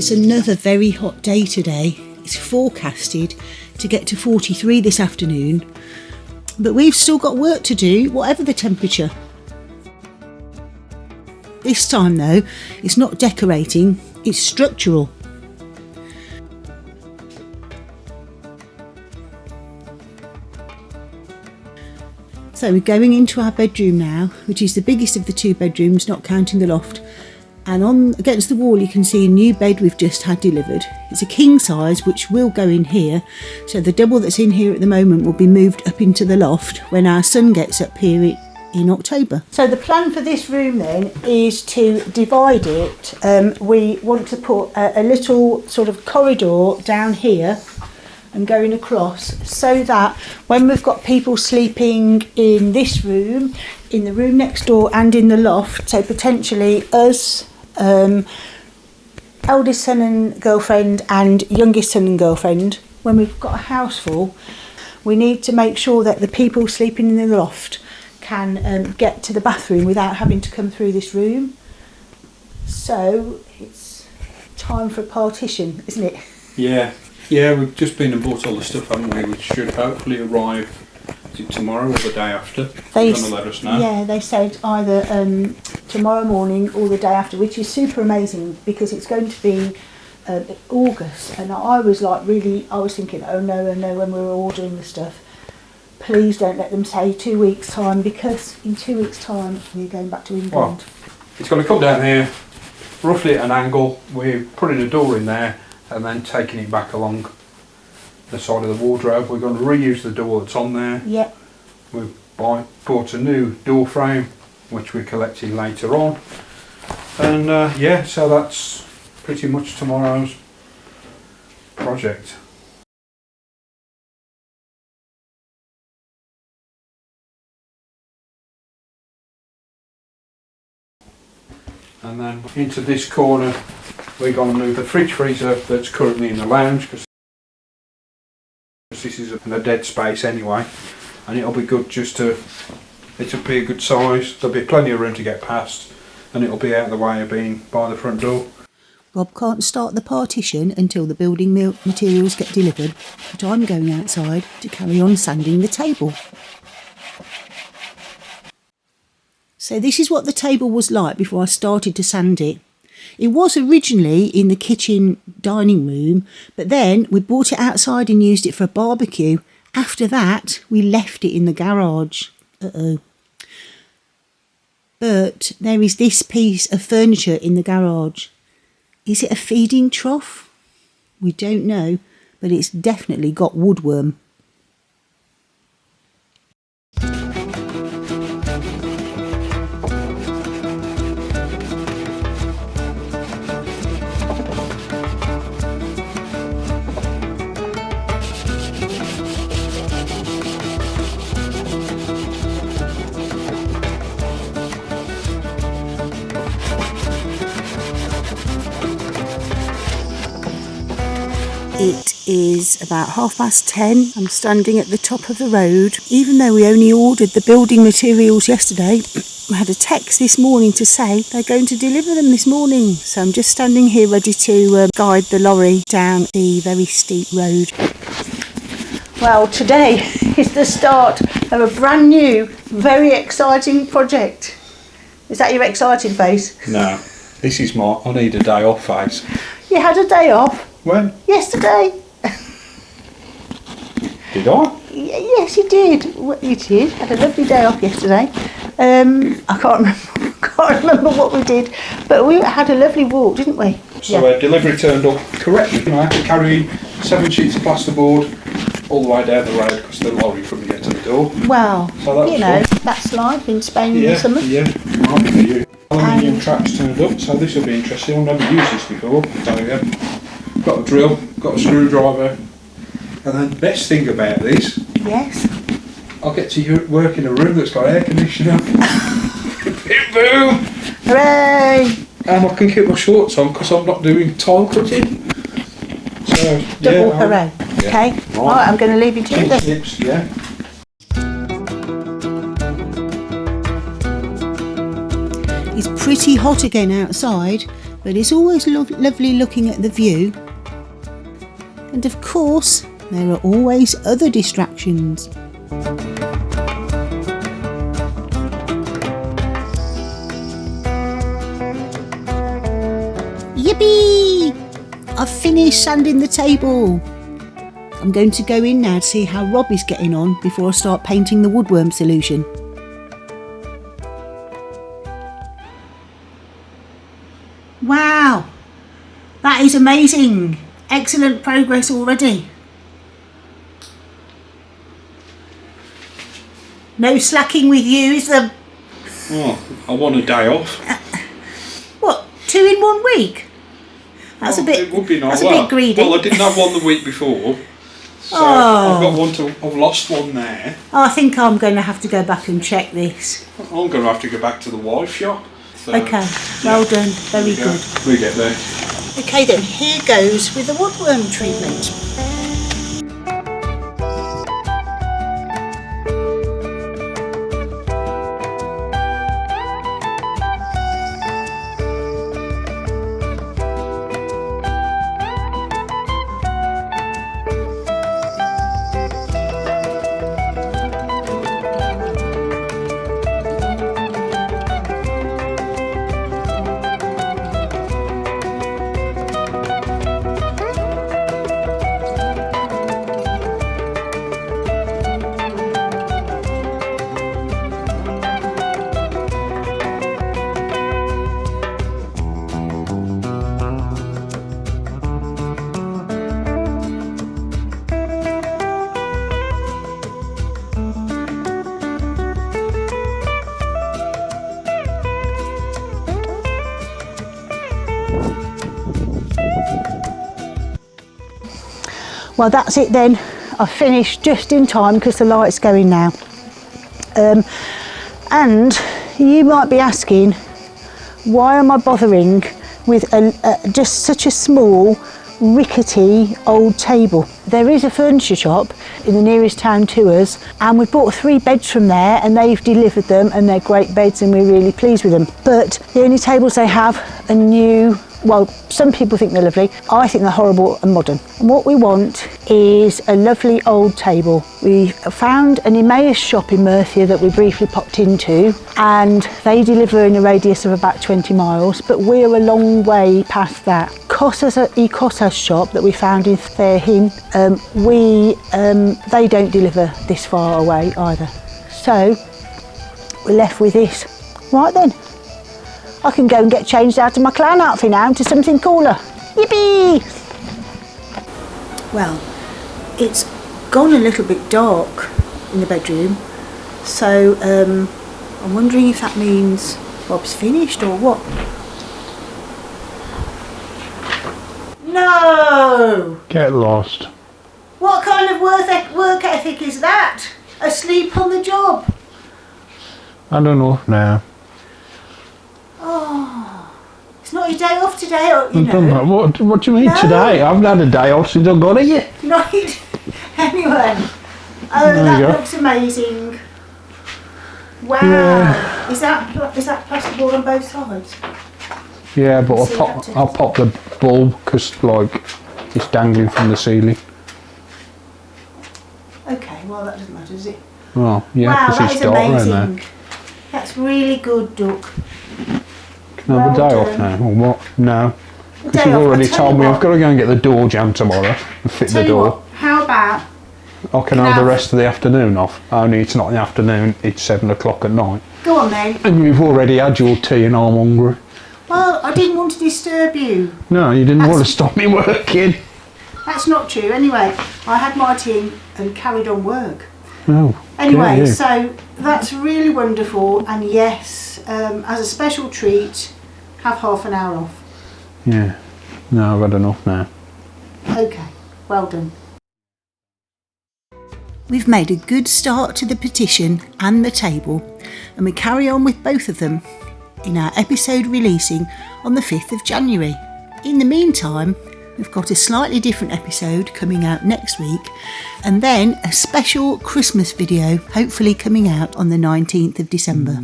It's another very hot day today. It's forecasted to get to 43 this afternoon, but we've still got work to do, whatever the temperature. This time though, it's not decorating, it's structural. So we're going into our bedroom now, which is the biggest of the 2 bedrooms, not counting the loft. And on against the wall you can see a new bed we've just had delivered. It's a king size, which will go in here. So the double that's in here at the moment will be moved up into the loft when our son gets up here in October. So the plan for this room then is to divide it. We want to put a little sort of corridor down here and going across, so that when we've got people sleeping in this room, in the room next door and in the loft, so potentially us, eldest son and girlfriend and youngest son and girlfriend, when we've got a house full, we need to make sure that the people sleeping in the loft can get to the bathroom without having to come through this room. So it's time for a partition, isn't it? Yeah, we've just been and bought all the stuff, haven't we? Which should hopefully arrive, is it tomorrow or the day after? They're going to let us know. Yeah, they said either tomorrow morning or the day after, which is super amazing because it's going to be August, and I was thinking, oh no, when we were ordering the stuff, please don't let them say 2 weeks time, because in 2 weeks time we're going back to England. Well, it's going to come down here roughly at an angle. We're putting a door in there and then taking it back along the side of the wardrobe. We're going to reuse the door that's on there. Yep. We've bought a new door frame which we're collecting later on, and so that's pretty much tomorrow's project. And then into this corner we're going to move the fridge freezer that's currently in the lounge, because this is a dead space anyway, and it'll be good it'll be a good size. There'll be plenty of room to get past, and it'll be out of the way of being by the front door. Rob can't start the partition until the building materials get delivered, but I'm going outside to carry on sanding the table. So this is what the table was like before I started to sand it. It was originally in the kitchen dining room, but then we brought it outside and used it for a barbecue. After that, we left it in the garage. But there is this piece of furniture in the garage. Is it a feeding trough? We don't know, but it's definitely got woodworm. It is about 10:30. I'm standing at the top of the road. Even though we only ordered the building materials yesterday, we had a text this morning to say they're going to deliver them this morning. So I'm just standing here ready to guide the lorry down the very steep road. Well, today is the start of a brand new, very exciting project. Is that your excited face? No, this is my I need a day off face. You had a day off? When? Yesterday. Did I? Yes, you did. You did. Had a lovely day off yesterday. I can't remember what we did, but we had a lovely walk, didn't we? So delivery turned up correctly. I had to carry 7 sheets of plasterboard all the way down the road because the lorry couldn't get to the door. Well, so that's life in Spain in the summer. Yeah, right for you. Aluminium tracks turned up, so this will be interesting. I've never used this before. So yeah, got a drill, got a screwdriver, and then the best thing about this, yes, I'll get to work in a room that's got air conditioner. Boom! Hooray! And I can keep my shorts on because I'm not doing tile cutting. So double hooray. Yeah. Okay, right, I'm going to leave you to it then. Slips, yeah. It's pretty hot again outside, but it's always lovely looking at the view. And of course, there are always other distractions. Yippee! I've finished sanding the table. I'm going to go in now to see how Rob is getting on before I start painting the woodworm solution. Wow, that is amazing. Excellent progress already. No slacking with you, is there? Oh, I want a day off. What, 2 in 1 week? That's a bit. It would be nice. That's a bit greedy. Well, I didn't have one the week before, so I've got one to. I've lost one there. Oh, I think I'm going to have to go back and check this. I'm going to have to go back to the wife shop. So, Okay, well done. Very good. We get there. Okay then, here goes with the woodworm treatment. Well, that's it then. I've finished just in time because the light's going now. And you might be asking, why am I bothering with just such a small, rickety old table? There is a furniture shop in the nearest town to us, and we bought 3 beds from there, and they've delivered them, and they're great beds, and we're really pleased with them. But the only tables they have are new. Well, some people think they're lovely. I think they're horrible and modern. And what we want is a lovely old table. We found an Emmaus shop in Murcia that we briefly popped into, and they deliver in a radius of about 20 miles, but we're a long way past that. Cottage shop that we found in Fairhin, they don't deliver this far away either. So we're left with this. Right then. I can go and get changed out of my clown outfit now into something cooler. Yippee! Well, it's gone a little bit dark in the bedroom, so I'm wondering if that means Rob's finished or what. No! Get lost. What kind of work ethic is that? Asleep on the job? I don't know now. Oh, it's not your day off today, you know. What do you mean No. today? I haven't had a day off since I got here. Not anyway. Oh, There you that go. looks amazing. Wow. Yeah. Is that plasterboard on both sides? Yeah, but See I'll pop the bulb because like it's dangling from the ceiling. Okay, well that doesn't matter, does it? Oh yeah, wow, because that it's is dark around amazing. there. That's really good, Duck. Can I have a Well day off done. now or what? No. Because Day you've off, already I'll tell told you me what. I've got to go and get the door jammed tomorrow and fit Tell the you door. what, how about I can have the rest of the afternoon off. Only it's not in the afternoon, it's 7 o'clock at night. go on then. And you've already had your tea and I'm hungry. Well, I didn't want to disturb you. No, you didn't want to stop me working. That's not true. Anyway, I had my tea and carried on work. Oh. Anyway, yeah. so that's really wonderful, and yes, as a special treat, have half an hour off. Yeah. No, I've had enough now. Okay, well done. We've made a good start to the petition and the table, and we carry on with both of them in our episode releasing on the 5th of January. In the meantime, we've got a slightly different episode coming out next week, and then a special Christmas video hopefully coming out on the 19th of December.